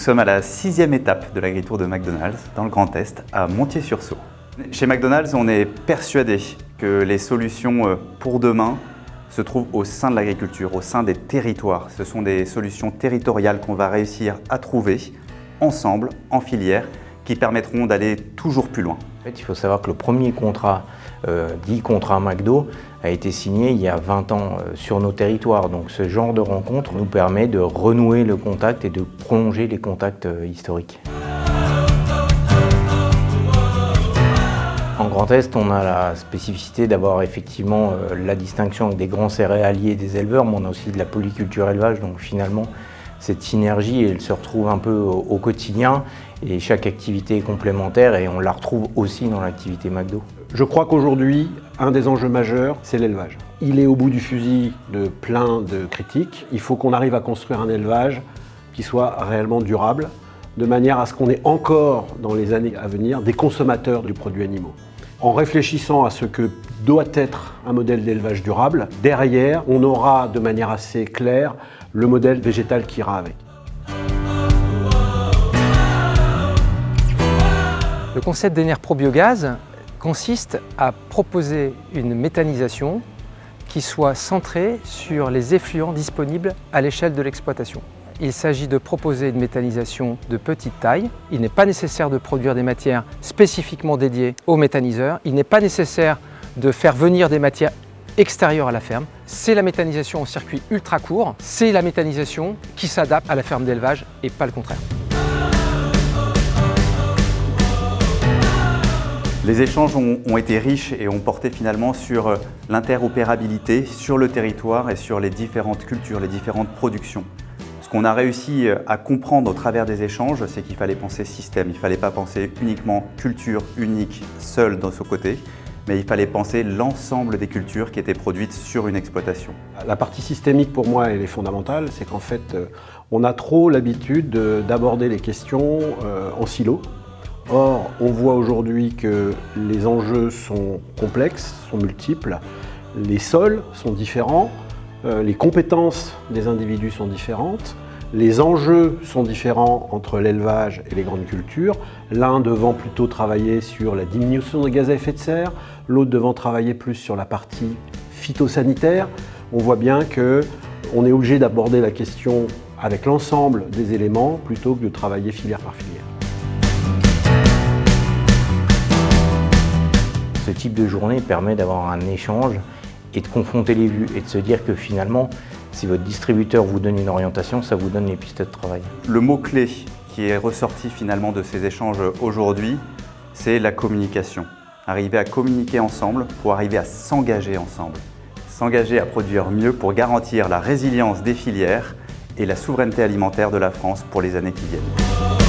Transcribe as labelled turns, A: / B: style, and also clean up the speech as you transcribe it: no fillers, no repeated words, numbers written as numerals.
A: sommes à la 6e étape de l'agri-tour de McDonald's, dans le Grand Est, à Montier-sur-Saulx. Chez McDonald's, on est persuadé que les solutions pour demain se trouvent au sein de l'agriculture, au sein des territoires. Ce sont des solutions territoriales qu'on va réussir à trouver ensemble, en filière, qui permettront d'aller toujours plus loin.
B: En fait, il faut savoir que le premier contrat, dit contrat McDo, a été signé il y a 20 ans sur nos territoires. Donc ce genre de rencontre nous permet de renouer le contact et de prolonger les contacts historiques. En Grand Est, on a la spécificité d'avoir effectivement la distinction avec des grands céréaliers et des éleveurs, mais on a aussi de la polyculture élevage, donc finalement cette synergie, elle se retrouve un peu au quotidien et chaque activité est complémentaire et on la retrouve aussi dans l'activité McDo.
C: Je crois qu'aujourd'hui, un des enjeux majeurs, c'est l'élevage. Il est au bout du fusil de plein de critiques. Il faut qu'on arrive à construire un élevage qui soit réellement durable, de manière à ce qu'on ait encore, dans les années à venir, des consommateurs du produit animaux. En réfléchissant à ce que doit être un modèle d'élevage durable, derrière, on aura de manière assez claire le modèle végétal qui ira avec.
D: Le concept d'Ener Pro Biogaz consiste à proposer une méthanisation qui soit centrée sur les effluents disponibles à l'échelle de l'exploitation. Il s'agit de proposer une méthanisation de petite taille. Il n'est pas nécessaire de produire des matières spécifiquement dédiées aux méthaniseurs. Il n'est pas nécessaire de faire venir des matières extérieures à la ferme. C'est la méthanisation au circuit ultra court. C'est la méthanisation qui s'adapte à la ferme d'élevage et pas le contraire.
A: Les échanges ont été riches et ont porté finalement sur l'interopérabilité, sur le territoire et sur les différentes cultures, les différentes productions. Ce qu'on a réussi à comprendre au travers des échanges, c'est qu'il fallait penser système. Il ne fallait pas penser uniquement culture unique, seule dans son côté, mais il fallait penser l'ensemble des cultures qui étaient produites sur une exploitation.
C: La partie systémique, pour moi, elle est fondamentale. C'est qu'en fait, on a trop l'habitude d'aborder les questions en silo. Or, on voit aujourd'hui que les enjeux sont complexes, sont multiples, les sols sont différents, les compétences des individus sont différentes, les enjeux sont différents entre l'élevage et les grandes cultures, l'un devant plutôt travailler sur la diminution des gaz à effet de serre, l'autre devant travailler plus sur la partie phytosanitaire. On voit bien qu'on est obligé d'aborder la question avec l'ensemble des éléments plutôt que de travailler filière par filière.
B: Ce type de journée permet d'avoir un échange et de confronter les vues et de se dire que finalement, si votre distributeur vous donne une orientation, ça vous donne les pistes de travail.
A: Le mot-clé qui est ressorti finalement de ces échanges aujourd'hui, c'est la communication. Arriver à communiquer ensemble pour arriver à s'engager ensemble. S'engager à produire mieux pour garantir la résilience des filières et la souveraineté alimentaire de la France pour les années qui viennent.